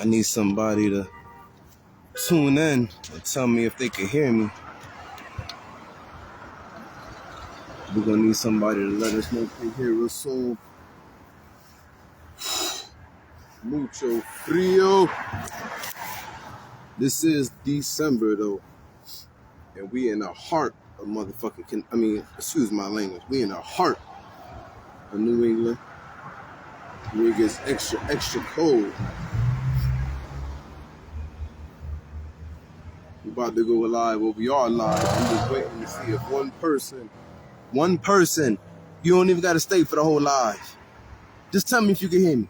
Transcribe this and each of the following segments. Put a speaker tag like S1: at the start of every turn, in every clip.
S1: I need somebody to tune in and tell me if they can hear me. We're gonna need somebody to let us know if they hear us soon. Mucho frio. This is December though, and we in the heart of motherfucking. Excuse my language. We in the heart of New England, where it gets extra cold. We're about to go live. Well, we are live. I'm just waiting to see if one person, you don't even got to stay for the whole live. Just tell me if you can hear me.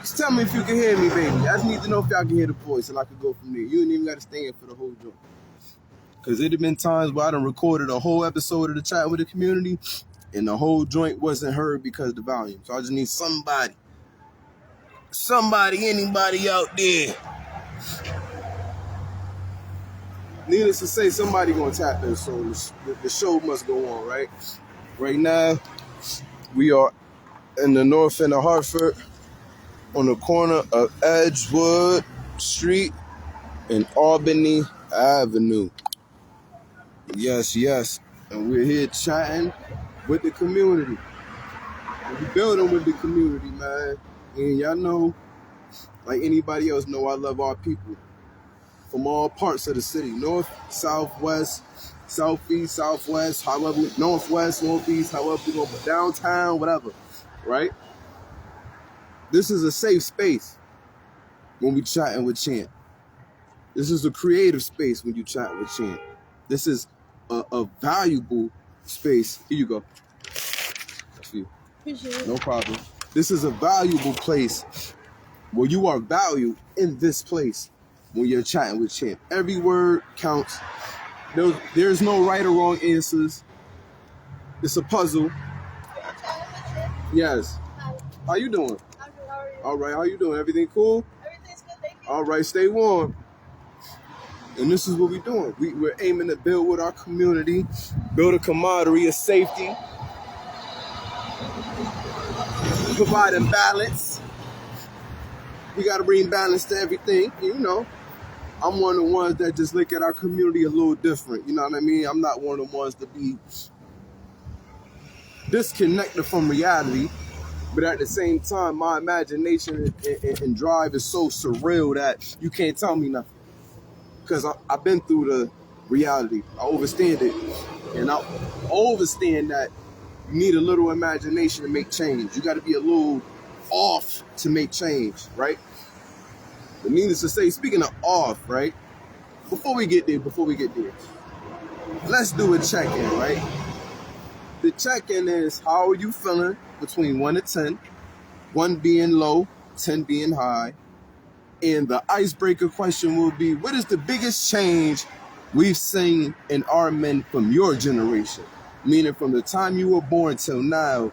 S1: Just tell me if you can hear me, baby. I just need to know if y'all can hear the voice and I can go from there. You ain't even got to stay in for the whole joint. Because it have been times where I done recorded a whole episode of the Chat with the Community and the whole joint wasn't heard because of the volume. So I just need anybody out there. Needless to say, somebody gonna tap in, so the show must go on, right? Right now, we are in the north end of Hartford, on the corner of Edgewood Street and Albany Avenue. Yes. And we're here chatting with the community. And we're building with the community, man. And y'all know, like anybody else know, I love our people from all parts of the city. North, south, west, southeast, southwest, however, northwest, northeast, however we go, downtown, whatever, right? This is a safe space when we chatting with Champ. This is a creative space when you chat with Champ. This is a valuable space. Here you go. That's for you.
S2: Appreciate it.
S1: No problem. This is a valuable place where you are valued in this place when you're chatting with Champ. Every word counts. There's no right or wrong answers. It's a puzzle. Yes.
S2: Hi.
S1: How you doing?
S2: I'm good. How are you?
S1: All right. How you doing? Everything cool?
S2: Everything's good, thank you.
S1: All right. Stay warm. And this is what we're doing. We're aiming to build with our community, build a camaraderie of safety, providing balance. We got to bring balance to everything, you know. I'm one of the ones that just look at our community a little different, you know what I mean? I'm not one of the ones to be disconnected from reality, but at the same time, my imagination and drive is so surreal that you can't tell me nothing. Because I've been through the reality. I overstand it. And I understand that you need a little imagination to make change. You got to be a little off to make change, right? But needless to say, speaking of off, right? Before we get there, let's do a check-in, right? The check-in is, how are you feeling between 1 to 10? 1 being low, 10 being high. And the icebreaker question will be, what is the biggest change we've seen in our men from your generation? Meaning from the time you were born till now,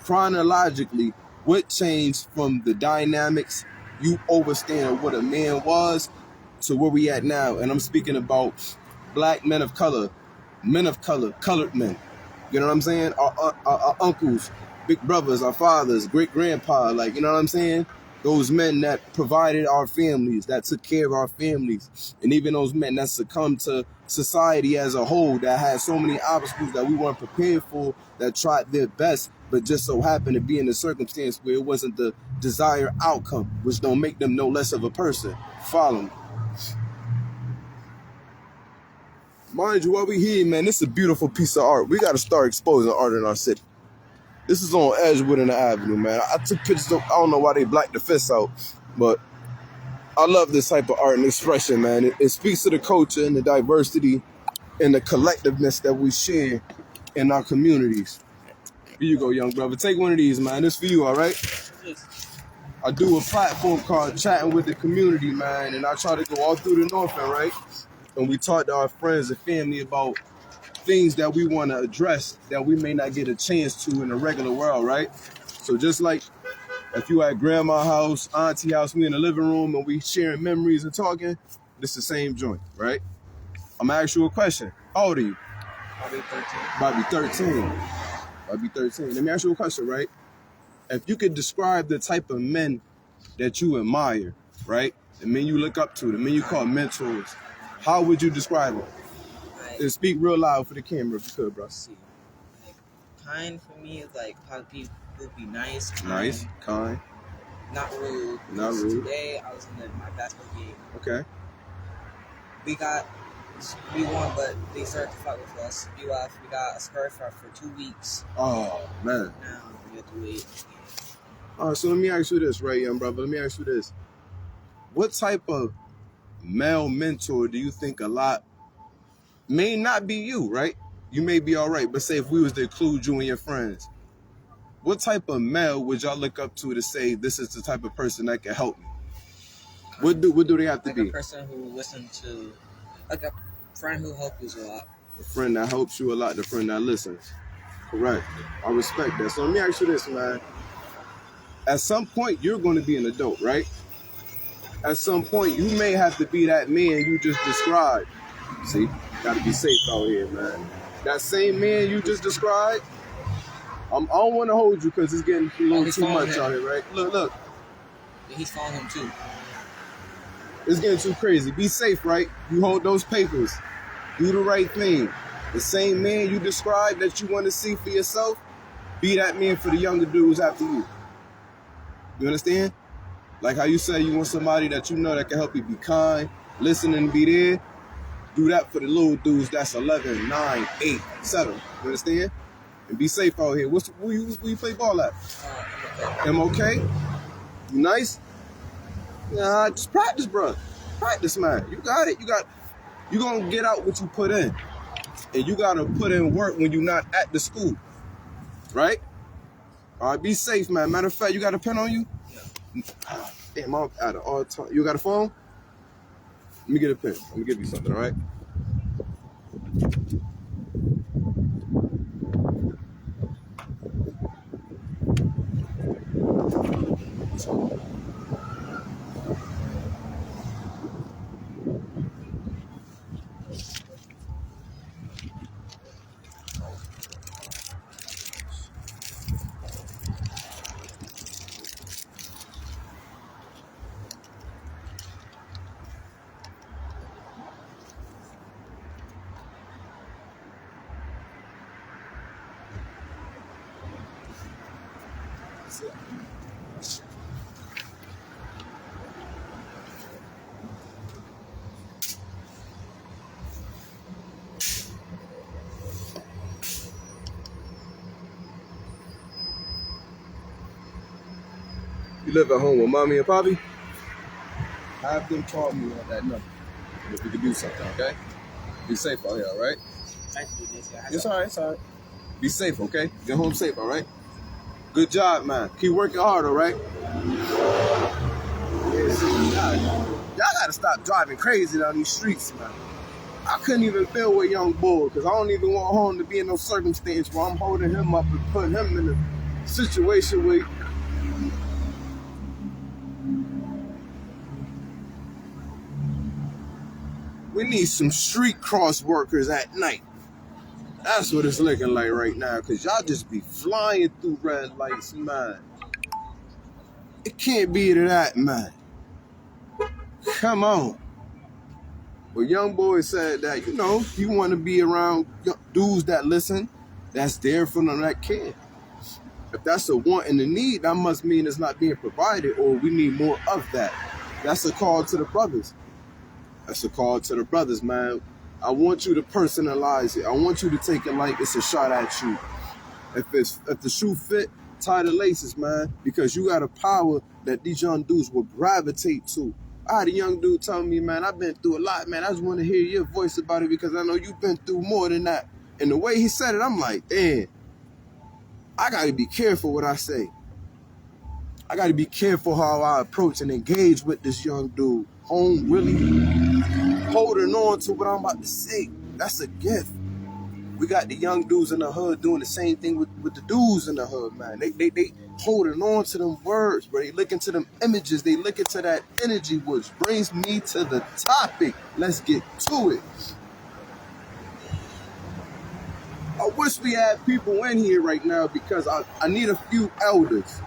S1: chronologically, what changed from the dynamics you understand what a man was to where we at now? And I'm speaking about black men of color, colored men. You know what I'm saying? Our uncles, big brothers, our fathers, great grandpa, like, you know what I'm saying? Those men that provided our families, that took care of our families, and even those men that succumbed to society as a whole, that had so many obstacles that we weren't prepared for, that tried their best, but just so happened to be in a circumstance where it wasn't the desired outcome, which don't make them no less of a person. Follow me. Mind you, while we here, man, this is a beautiful piece of art. We got to start exposing art in our city. This is on Edgewood and the Avenue, man. I took pictures of, I don't know why they blacked the fence out, but I love this type of art and expression, man. It speaks to the culture and the diversity and the collectiveness that we share in our communities. Here you go, young brother. Take one of these, man. This for you, all right?
S2: Yes.
S1: I do a platform called Chatting with the Community, man, and I try to go all through the North End, right? And we talk to our friends and family about things that we want to address that we may not get a chance to in the regular world, right? So just like if you at grandma's house, auntie house, we in the living room and we sharing memories and talking, this the same joint, right? I'm gonna ask you a question. How old are you?
S2: I'll be 13.
S1: Might be 13. Let me ask you a question, right? if you could describe the type of men that you admire, right? The men you look up to, the men you call mentors, how would you describe them? And speak real loud for the camera if you could, bro.
S3: See, like, kind for me is like how people be nice,
S1: kind,
S3: not rude.
S1: not rude.
S3: Today I was in my basketball game.
S1: Okay.
S3: We won, but they started to fight with us. We left. We got a scarf for 2 weeks.
S1: Oh man.
S3: Now we have to wait.
S1: All right, so let me ask you this, right, young brother. Let me ask you this: what type of male mentor do you think a lot may not be you, right? You may be all right, but say if we was to include you and your friends, what type of male would y'all look up to say this is the type of person that can help me? What do they have to be?
S3: A person who listens to, like a friend who helps you a lot.
S1: A friend that helps you a lot, the friend that listens. Correct. I respect that. So let me ask you this, man. At some point, you're going to be an adult, right? At some point, you may have to be that man you just described. See, got to be safe out here, man. That same man you just described, I don't want to hold you because it's getting a little too much out here, right? Look.
S3: Yeah, he's following him too.
S1: It's getting too crazy. Be safe, right? You hold those papers. Do the right thing. The same man you described that you want to see for yourself, be that man for the younger dudes after you. You understand? Like how you say you want somebody that you know that can help you be kind, listen and be there. Do that for the little dudes that's 11, 9, 8, 7. You understand? And be safe out here. Where you play ball at? MOK? You nice? Nah, just practice, bro. Practice, man. You got it. You gonna get out what you put in. And you gotta put in work when you're not at the school. Right? All right, be safe, man. Matter of fact, you got a pen on you? Yeah. Damn, I'm out of all time. You got a phone? Let me get a pen. Let me give you something, all right? You live at home with mommy and poppy? Have them call me on that number if we can do something, okay? Be safe out here, all right? It's all right, it's all right. Be safe, okay? Get home safe, all right? Good job, man. Keep working hard, all right? Y'all gotta stop driving crazy down these streets, man. I couldn't even feel with young boy because I don't even want home to be in no circumstance where I'm holding him up and putting him in a situation where we need some street cross workers at night. That's what it's looking like right now, because y'all just be flying through red lights, man. It can't be to that, man. Come on. But young boy said that, you want to be around dudes that listen, that's there for them, that care. If that's a want and a need, that must mean it's not being provided, or we need more of that. That's a call to the brothers. That's a call to the brothers, man. I want you to personalize it. I want you to take it like it's a shot at you. If the shoe fit, tie the laces, man, because you got a power that these young dudes will gravitate to. I had a young dude tell me, man, I've been through a lot, man. I just want to hear your voice about it because I know you've been through more than that. And the way he said it, I'm like, damn, I got to be careful what I say. I got to be careful how I approach and engage with this young dude. Home really holding on to what I'm about to say. That's a gift. We got the young dudes in the hood doing the same thing with the dudes in the hood, man. They holding on to them words, bro. They looking to them images. They looking to that energy, which brings me to the topic. Let's get to it. I wish we had people in here right now because I need a few elders.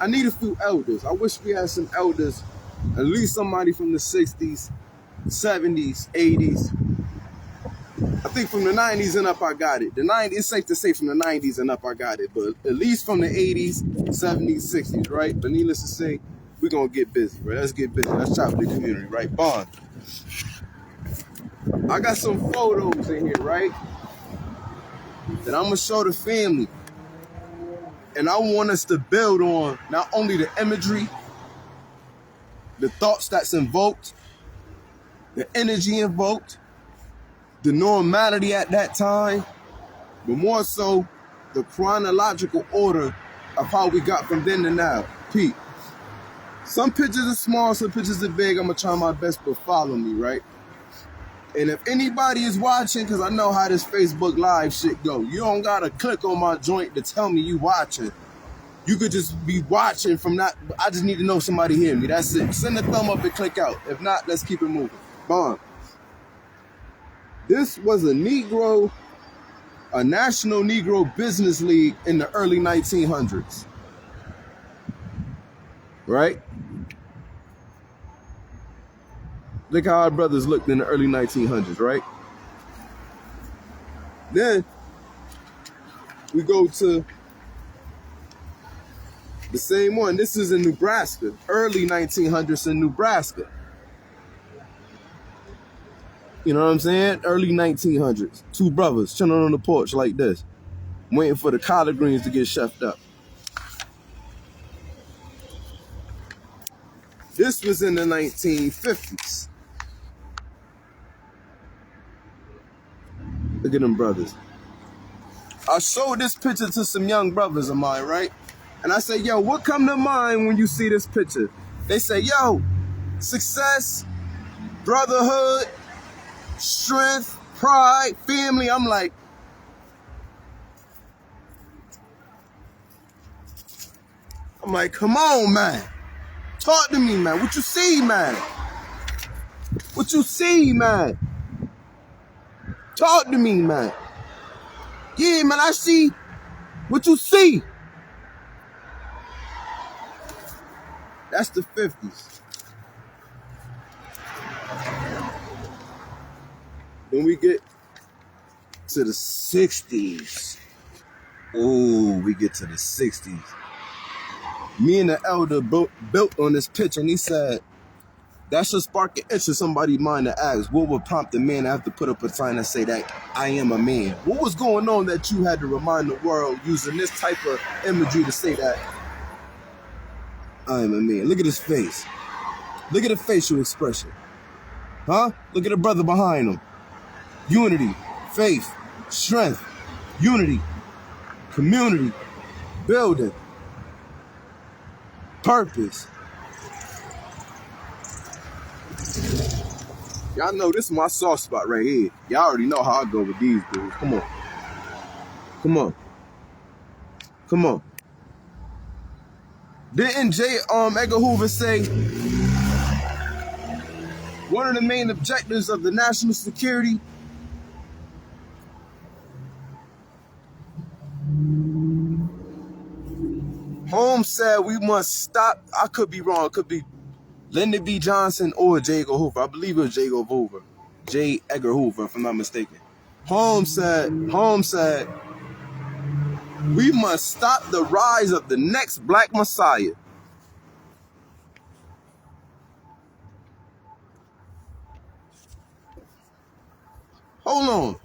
S1: I need a few elders. I wish we had some elders, at least somebody from the 60s, 70s, 80s. I think from the 90s and up, I got it. It's safe to say from the 90s and up, I got it. But at least from the 80s, 70s, 60s, right? But needless to say, we're going to get busy, right? Let's get busy. Let's chop the community, right? Bond. I got some photos in here, right? That I'm going to show the family. And I want us to build on not only the imagery, the thoughts that's invoked, the energy invoked, the normality at that time, but more so the chronological order of how we got from then to now. Pete, some pictures are small, some pictures are big. I'm going to try my best, but follow me, right? And if anybody is watching, because I know how this Facebook Live shit go, you don't got to click on my joint to tell me you watching. You could just be watching from that. I just need to know somebody hear me. That's it. Send a thumb up and click out. If not, let's keep it moving. Bond. This was a National Negro Business League in the early 1900s. Right? Look how our brothers looked in the early 1900s, right? Then we go to the same one. This is in Nebraska, early 1900s in Nebraska. You know what I'm saying? Early 1900s. Two brothers chilling on the porch like this, waiting for the collard greens to get chefed up. This was in the 1950s. Look at them brothers. I showed this picture to some young brothers of mine, right? And I said, yo, what come to mind when you see this picture? They say, yo, success, brotherhood, strength, pride, family. I'm like, come on, man. Talk to me, man. What you see, man? What you see, man? Talk to me, man. Yeah, man, I see what you see. That's the 50s. Then we get to the 60s. Oh, we get to the 60s. Me and the elder built on this picture, and he said, that should spark an itch in somebody's mind to ask, what would prompt a man to have to put up a sign and say that I am a man? What was going on that you had to remind the world using this type of imagery to say that I am a man? Look at his face. Look at the facial expression. Huh? Look at the brother behind him. Unity, faith, strength, unity, community, building, purpose. Y'all know this is my soft spot right here. Y'all already know how I go with these dudes. Come on. Come on. Come on. Didn't J. Edgar Hoover say one of the main objectives of the national security Holmes said we must stop. I could be wrong. It could be Lyndon B. Johnson or J. Edgar Hoover. I believe it was J. Edgar Hoover. J. Edgar Hoover, if I'm not mistaken. Holmes said, we must stop the rise of the next black messiah. Hold on.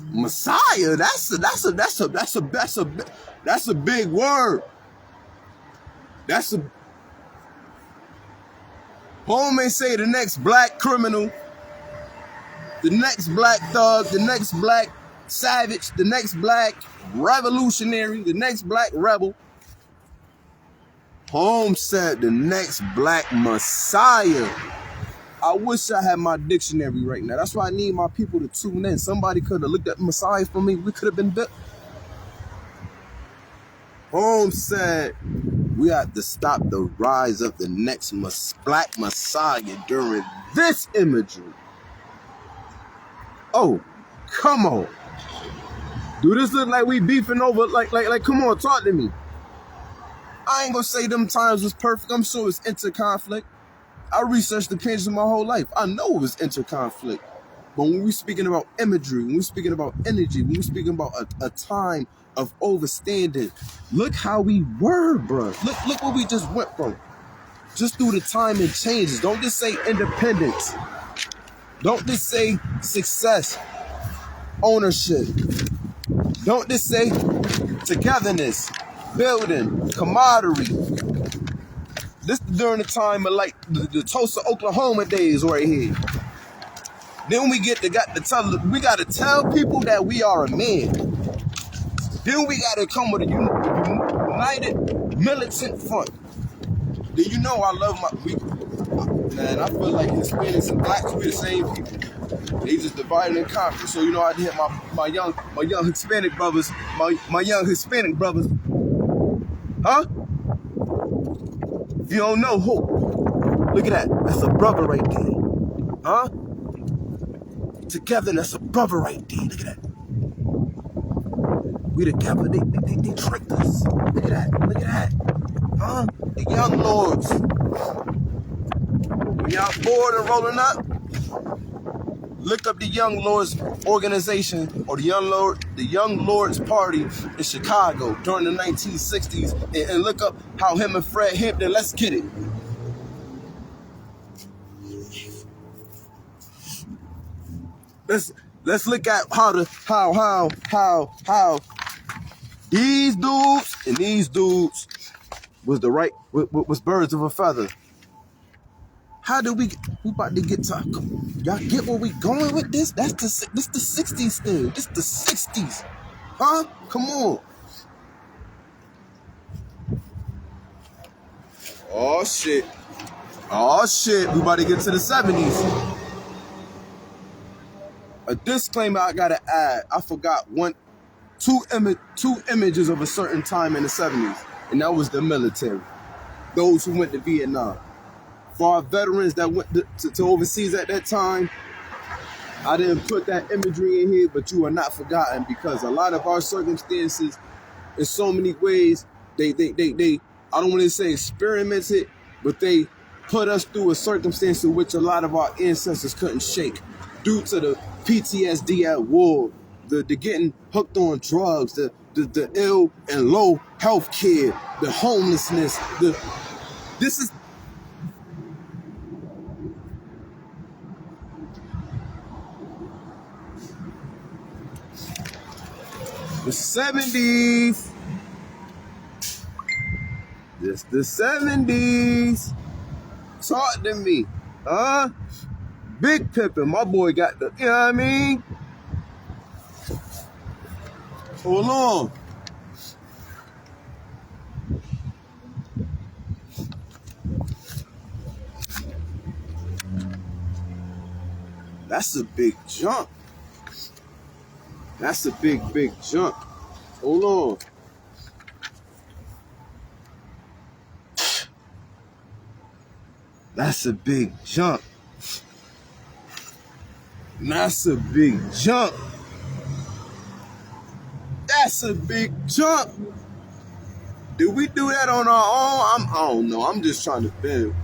S1: Messiah? That's a big word. Holmes may say the next black criminal, the next black thug, the next black savage, the next black revolutionary, the next black rebel. Holmes said the next black messiah. I wish I had my dictionary right now. That's why I need my people to tune in. Somebody could have looked at Messiah for me. We could have been built. Holmes said we have to stop the rise of the next black messiah during this imagery. Oh, come on. Do this look like we beefing over? Like, come on, talk to me. I ain't gonna say them times was perfect. I'm sure it's inter-conflict. I researched the pages my whole life. I know it was inter-conflict. But when we're speaking about imagery, when we're speaking about energy, when we're speaking about a time of overstanding, look how we were, bruh. Look what we just went from. Just through the time and changes. Don't just say independence. Don't just say success, ownership. Don't just say togetherness, building, camaraderie. This during the time of like the Tulsa, Oklahoma days right here. Then we gotta tell people that we are a man. Then we gotta come with a united militant front. Then you know I love man, I feel like Hispanics and blacks, we the same people. They just divided and conquered. So you know I hit my young Hispanic brothers, my young Hispanic brothers. Huh? If you don't know who, look at that. That's a brother right there. Huh? Together, that's a brother right there. Look at that. We together, they tricked us. Look at that. Look at that. Huh? The young lords. When y'all bored and rolling up, look up the Young Lords organization or the Young Lords Party in Chicago during the 1960s and look up how him and Fred Hampton, let's get it. Let's look at how these dudes and these dudes was birds of a feather. How do we about to get to, y'all get where we going with this? This the 60s thing. This the 60s. Huh? Come on. Oh shit. We about to get to the 70s. A disclaimer I gotta add. I forgot two images of a certain time in the 70s, and that was the military. Those who went to Vietnam. For our veterans that went to overseas at that time, I didn't put that imagery in here, but you are not forgotten because a lot of our circumstances, in so many ways, they I don't want to say experimented, but they put us through a circumstance in which a lot of our ancestors couldn't shake due to the PTSD at war, the getting hooked on drugs, the ill and low health care, the homelessness, this is the 70s. This the 70s. Talk to me. Huh? Big Pimpin', my boy got the, you know what I mean? Hold on. That's a big jump. That's a big jump. Hold on. That's a big jump. That's a big jump. That's a big jump. Did we do that on our own? I don't know. I'm just trying to build.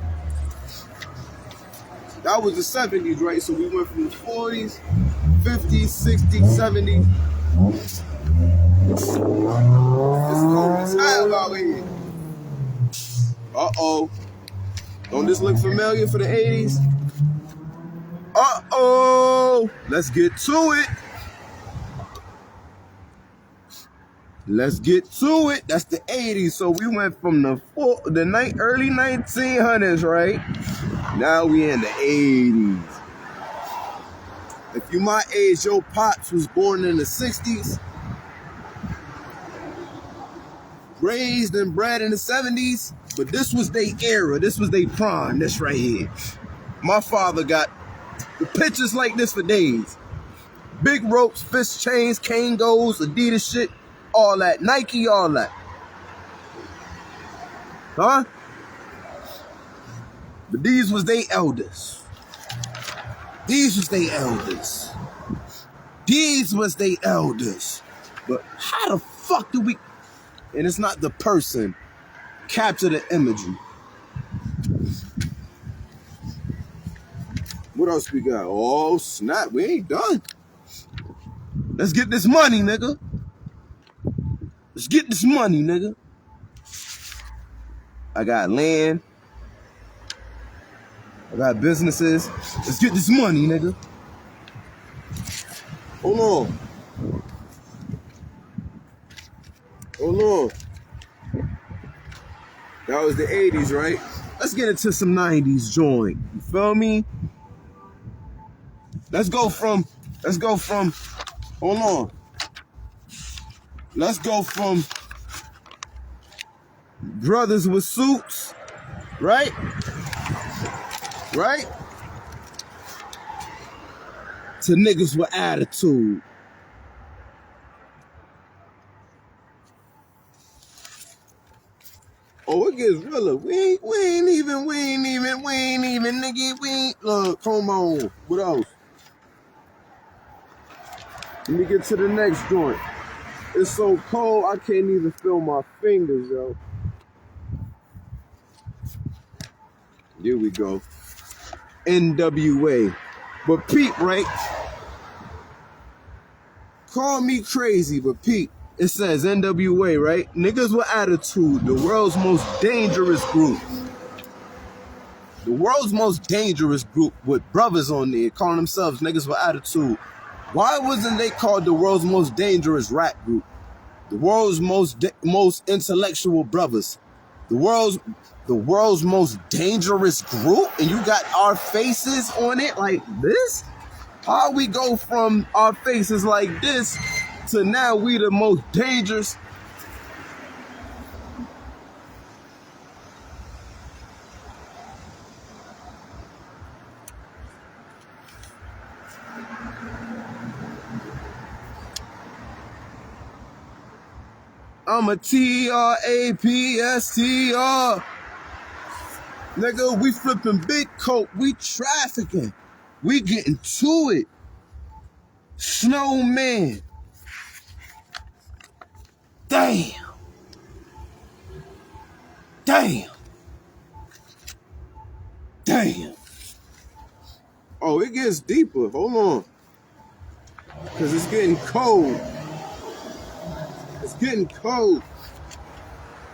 S1: That was the 70s, right? So we went from the 40s, 50s, 60s, 70s. It's cold as hell out here. Uh-oh. Don't this look familiar for the 80s? Uh-oh. Let's get to it. Let's get to it. That's the 80s. So we went from the early 1900s, right? Now we in the 80s. If you my age, your pops was born in the 60s. Raised and bred in the 70s. But this was their era. This was their prime. This right here. My father got the pictures like this for days. Big ropes, fist chains, Kangos, Adidas shit. All that. Nike, all that. Huh? But these was they elders. These was they elders. These was they elders. But how the fuck do we... And it's not the person. Capture the imagery. What else we got? Oh, snap. We ain't done. Let's get this money, nigga. Let's get this money, nigga. I got land. I got businesses. Let's get this money, nigga. Hold on. Hold on. That was the 80s, right? Let's get into some 90s joint. You feel me? Let's go from, hold on. Let's go from brothers with suits, right? Right? To niggas with attitude. Oh, it gets realer. We ain't even, nigga, look, come on. What else? Let me get to the next joint. It's so cold, I can't even feel my fingers, yo. Here we go. NWA. But Pete, right? Call me crazy, but Pete, it says NWA, right? Niggas with attitude, the world's most dangerous group. The world's most dangerous group with brothers on there calling themselves niggas with attitude. Why wasn't they called the world's most dangerous rap group? The world's most intellectual brothers. The world's most dangerous group, and you got our faces on it like this? How we go from our faces like this to now we the most dangerous? I'm a TRAPSTR. Nigga, we flipping big coke. We trafficking. We getting to it. Snowman. Damn. Damn. Damn. Oh, it gets deeper. Hold on. Because it's getting cold. It's getting cold.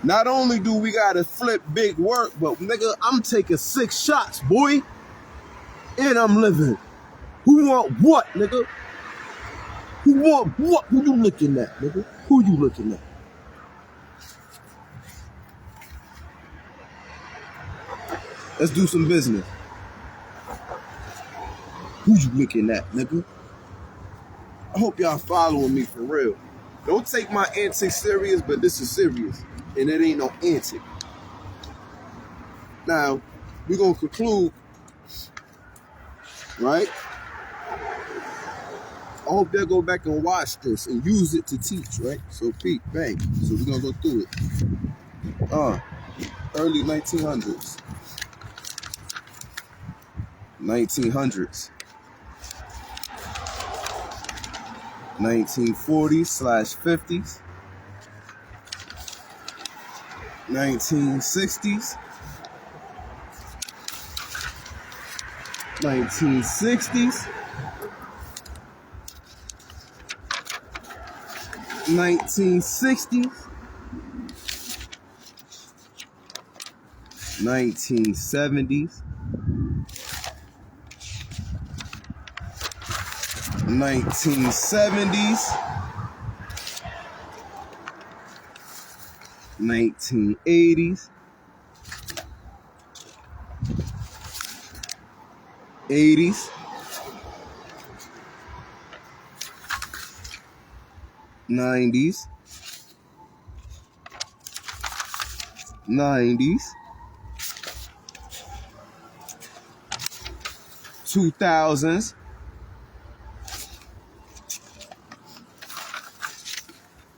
S1: Not only do we gotta flip big work, but nigga, I'm taking 6 shots, boy. And I'm living. Who want what, nigga? Who want what? Who you looking at, nigga? Who you looking at? Let's do some business. Who you looking at, nigga? I hope y'all following me for real. Don't take my antics serious, but this is serious. And it ain't no antic. Now, we're going to conclude, right? I hope they'll go back and watch this and use it to teach, right? So, Pete, bang. So, we're going to go through it. Early 1900s. 1900s. 1940s/50s. 1960s. 1960s. 1960s. 1970s. 1970s. 1980s. 80s. 90s. 90s. 2000s.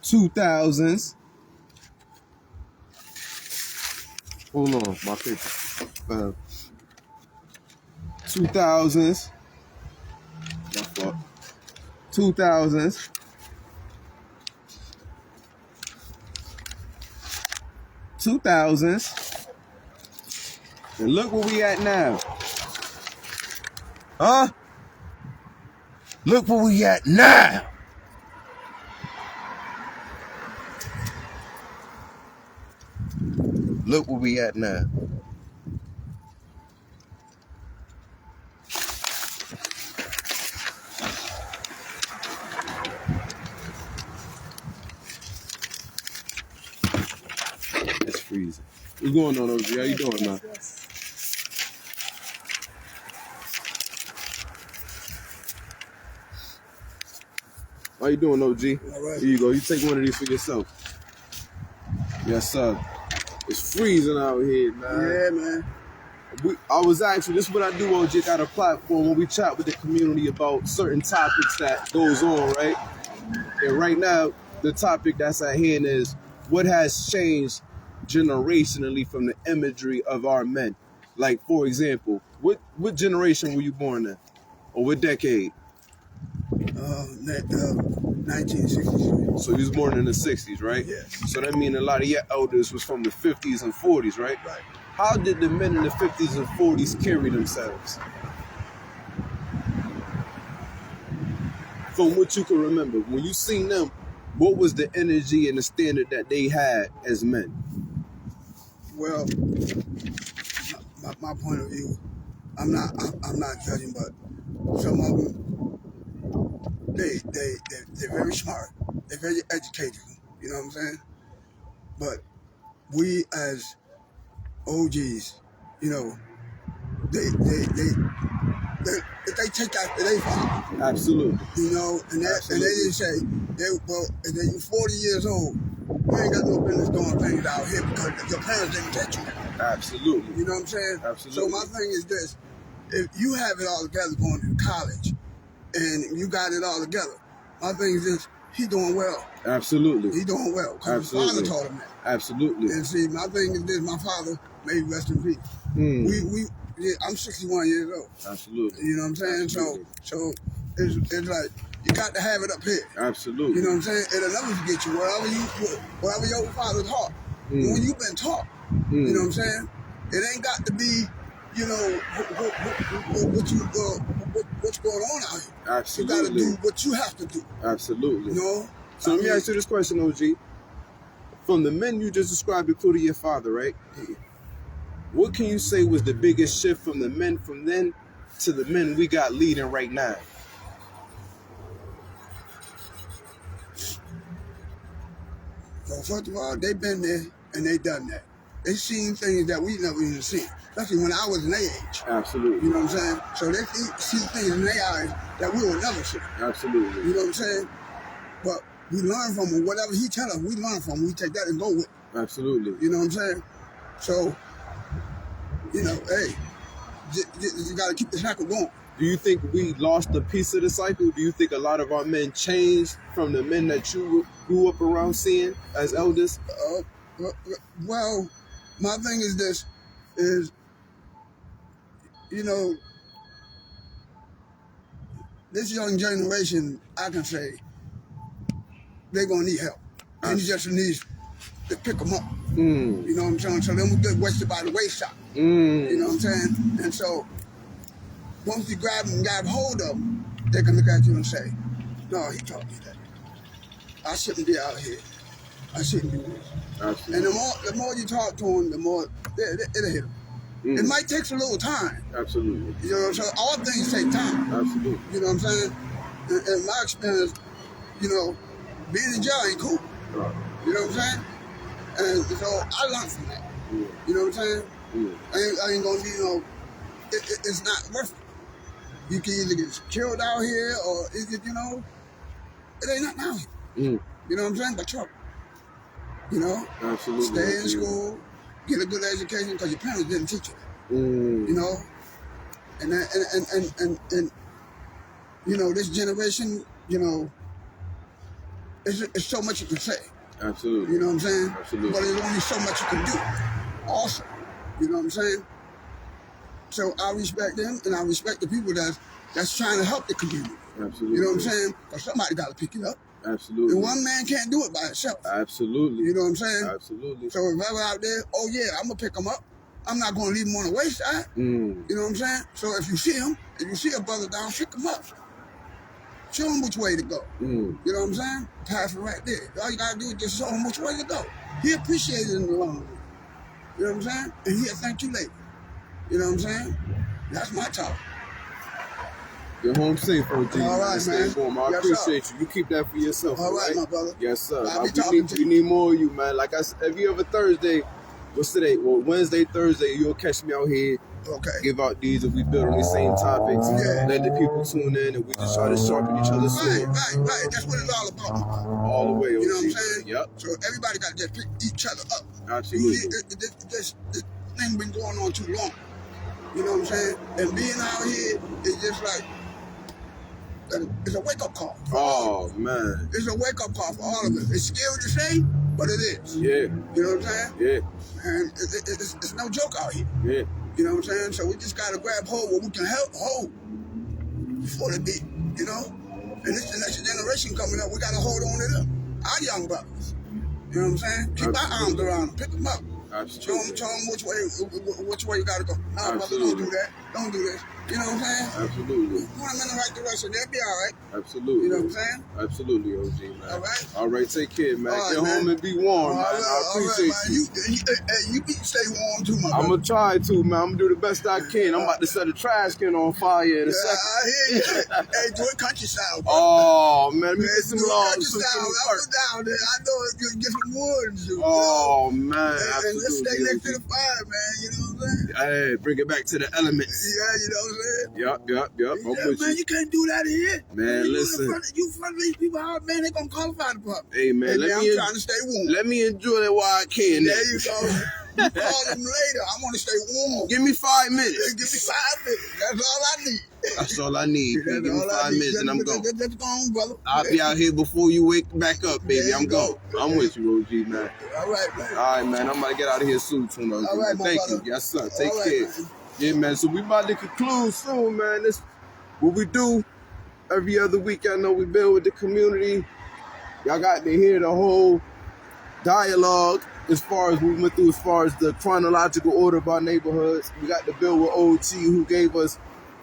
S1: 2000s. Hold on, my paper. 2000s. My fault. 2000s. 2000s. And look where we at now. Huh? Look where we at now. Look where we at now. It's freezing. What's going on, OG? How you doing, man? How you doing, OG?
S4: All right.
S1: Here you go. You take one of these for yourself. Yes, sir. It's freezing out here, man.
S4: Yeah, man.
S1: I was actually, this is what I do, OG, got a platform when we chat with the community about certain topics that goes on, right? And right now, the topic that's at hand is what has changed generationally from the imagery of our men. Like, for example, what generation were you born in? Or what decade?
S4: 1963.
S1: So you was born in the 60s, right?
S4: Yes.
S1: So that means a lot of your elders was from the 50s and 40s, right?
S4: Right.
S1: How did the men in the 50s and 40s carry themselves? From what you can remember, when you seen them, what was the energy and the standard that they had as men?
S4: Well, my point of view, I'm not judging, but some of them, they're very smart. They're very educated. You know what I'm saying? But we as OGs, you know, they take after their father.
S1: Absolutely.
S4: You know, and they didn't say, if you're 40 years old, you ain't got no business doing things out here because your parents didn't teach you.
S1: Absolutely.
S4: You know what I'm saying?
S1: Absolutely.
S4: So my thing is this: if you have it all together going to college, and you got it all together, my thing is this: he doing well.
S1: Absolutely.
S4: He doing well because his father taught him that.
S1: Absolutely.
S4: And see, my thing is this: my father, may he rest in peace. I'm 61 years old.
S1: Absolutely.
S4: You know what I'm saying?
S1: Absolutely.
S4: So it's like you got to have it up here.
S1: Absolutely.
S4: You know what I'm saying? It'll never get you wherever your father taught. When you've been taught, you know what I'm saying? It ain't got to be, you know, what's going on out here.
S1: Absolutely.
S4: You got to do what you have to do.
S1: Absolutely.
S4: You know?
S1: So let me ask you this question, OG. From the men you just described, including your father, right? What can you say was the biggest shift from the men from then to the men we got leading right now?
S4: Well, first of all, they've been there and they done that. They seen things that we never even seen, especially when I was in their age.
S1: Absolutely.
S4: You know what I'm saying? So they see things in their eyes that we will never see.
S1: Absolutely.
S4: You know what I'm saying? But we learn from him. Whatever he tell us, we learn from him. We take that and go with it.
S1: Absolutely.
S4: You know what I'm saying? So, you know, hey, you got to keep the cycle going.
S1: Do you think we lost a piece of the cycle? Do you think a lot of our men changed from the men that you grew up around seeing as elders?
S4: Well, my thing is this, you know, this young generation, I can say, they're going to need help. And you just need to pick them up. You know what I'm saying? So they don't get wasted by the wayside. You know what I'm saying? And so, once you grab them and grab hold of them, they can look at you and say, no, he taught me that. I shouldn't be out here. I shouldn't do this.
S1: Absolutely.
S4: And the more you talk to them, the more it'll hit them. It might take a little time.
S1: Absolutely.
S4: You know what I'm saying? All things take time.
S1: Absolutely.
S4: You know what I'm saying? In my experience, you know, being in jail ain't cool. You know what I'm saying? And so I learned from that. You know what I'm saying? I ain't gonna be, you know, it's not worth it. You can either get killed out here or, you know, it ain't nothing out here. You know what I'm saying? But trouble. You know?
S1: Absolutely.
S4: Stay in school, get a good education because your parents didn't teach you that. You know? And you know, this generation, you know, it's so much you can say.
S1: Absolutely.
S4: You know what I'm saying?
S1: Absolutely.
S4: But there's only so much you can do. Also. You know what I'm saying? So I respect them and I respect the people that's trying to help the community.
S1: Absolutely.
S4: You know what I'm saying? Because somebody got to pick it up.
S1: Absolutely.
S4: And one man can't do it by himself.
S1: Absolutely.
S4: You know what I'm saying?
S1: Absolutely.
S4: So if ever out there, oh yeah, I'm going to pick him up. I'm not going to leave him on the wayside. You know what I'm saying? So if you see him, if you see a brother down, pick him up. Show him which way to go. You know what I'm saying? Pass it right there. All you got to do is just show him which way to go. He appreciates it in the long run. You know what I'm saying? And he'll thank you later. You know what I'm saying? That's my talk.
S1: Get home safe, OG.
S4: All right, man.
S1: I appreciate you. You keep that for yourself.
S4: All right, my brother.
S1: Yes, sir.
S4: I'll be talking to
S1: we
S4: you.
S1: need more of you, man. Like I said, every other Thursday, what's today? Well, Wednesday, Thursday, you'll catch me out here.
S4: Okay.
S1: Give out these if we build on the same topics.
S4: Yeah.
S1: Let the people tune in and we just try to sharpen each other's sword.
S4: Right. That's what it's all about.
S1: All the way, OG.
S4: You know what I'm saying?
S1: Yep.
S4: So everybody got to just pick each other up.
S1: Absolutely.
S4: This thing been going on too long. You know what I'm saying? And being out here is just like, it's a wake-up call.
S1: Oh, man.
S4: It's a wake-up call for all of us. It's scary to say, but it is.
S1: Yeah.
S4: You know what I'm saying?
S1: Yeah.
S4: And it's no joke out here.
S1: Yeah.
S4: You know what I'm saying? So we just got to grab hold where we can help hold before they be, you know? And this the next generation coming up, we got to hold on to them. Our young brothers. You know what I'm saying? Keep our arms around them. Pick them up.
S1: Absolutely.
S4: Show them which way you got to go. Nah, brother, don't do that. Don't do this. You know what I'm saying?
S1: Absolutely.
S4: Point them in the right direction. They'll be all right.
S1: Absolutely.
S4: You know what I'm saying?
S1: Absolutely, OG, man.
S4: All right.
S1: All right, take care, man.
S4: All right,
S1: Get home
S4: man.
S1: and be warm, man.
S4: All right,
S1: I appreciate you.
S4: You be stay warm too, my
S1: I'm
S4: brother.
S1: going to try to, man. I'm going to do the best I can. I'm about to set a trash can on fire in a second.
S4: I hear you. Hey, do it country style, bro.
S1: Oh, man. Let me get some
S4: Do it
S1: love.
S4: country style. I put down there. I know you can get some wood and shit.
S1: Oh, man.
S4: And let's stay
S1: Absolutely.
S4: next to the fire, man. You know what I'm saying?
S1: Hey, bring it back to the elements.
S4: Yeah, you know what I'm saying?
S1: Yup. I'm
S4: Yeah,
S1: with
S4: man,
S1: you.
S4: you can't do that here.
S1: Man,
S4: you
S1: listen.
S4: You front of these people out, man, they gonna call the fire department.
S1: Hey, man.
S4: Hey, I'm trying to stay warm.
S1: Let me enjoy it while I can.
S4: There you go. You call them later. I want to stay warm.
S1: Give me 5 minutes.
S4: Give me 5 minutes. That's all I need.
S1: That's all I need. Give me 5 minutes and I'm gone.
S4: Let's go on, brother.
S1: I'll be out here before you wake back up, baby.
S4: There
S1: I'm
S4: you go.
S1: gone. I'm with you, OG, man.
S4: All right, man.
S1: All right, man. I'm about to get out of here soon, OG.
S4: All right, my
S1: Thank
S4: brother.
S1: you. Yes, sir. Take
S4: All right,
S1: care.
S4: man.
S1: Yeah, man. So we about to conclude soon, man. This what we do every other week. I know we build with the community. Y'all got to hear the whole dialogue as far as we went through, as far as the chronological order of our neighborhoods. We got to build with OG, who gave us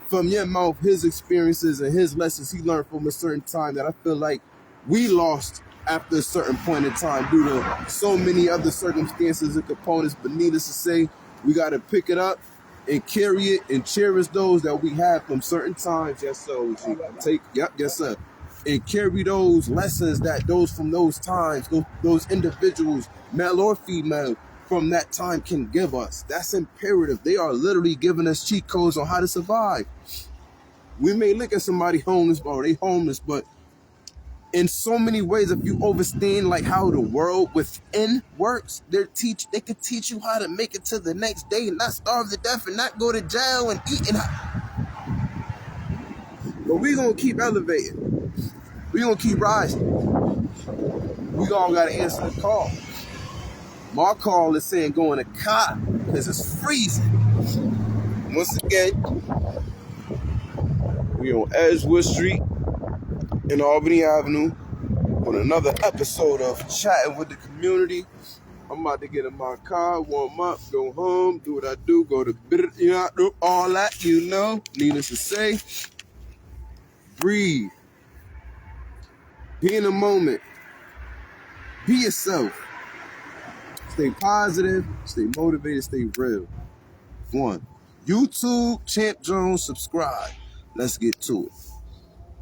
S1: from your mouth his experiences and his lessons he learned from a certain time that I feel like we lost after a certain point in time due to so many other circumstances and components. But needless to say, we got to pick it up and carry it and cherish those that we have from certain times. Yes, sir. OG. Yes, sir. And carry those lessons that those from those times, those individuals, male or female, from that time can give us. That's imperative. They are literally giving us cheat codes on how to survive. We may look at somebody homeless, or they homeless, but in so many ways, if you understand like how the world within works, they could teach you how to make it to the next day and not starve to death and not go to jail and eat. But we gonna keep elevating. We gonna keep rising. We all gotta answer the call. My call is saying go in a car because it's freezing. Once again, we on Edgewood Street in Albany Avenue on another episode of Chatting with the Community. I'm about to get in my car, warm up, go home, do what I do, go to bed, do all that, Needless to say, breathe. Be in the moment. Be yourself. Stay positive, stay motivated, stay real. 1. YouTube, Champ Jones, subscribe. Let's get to it.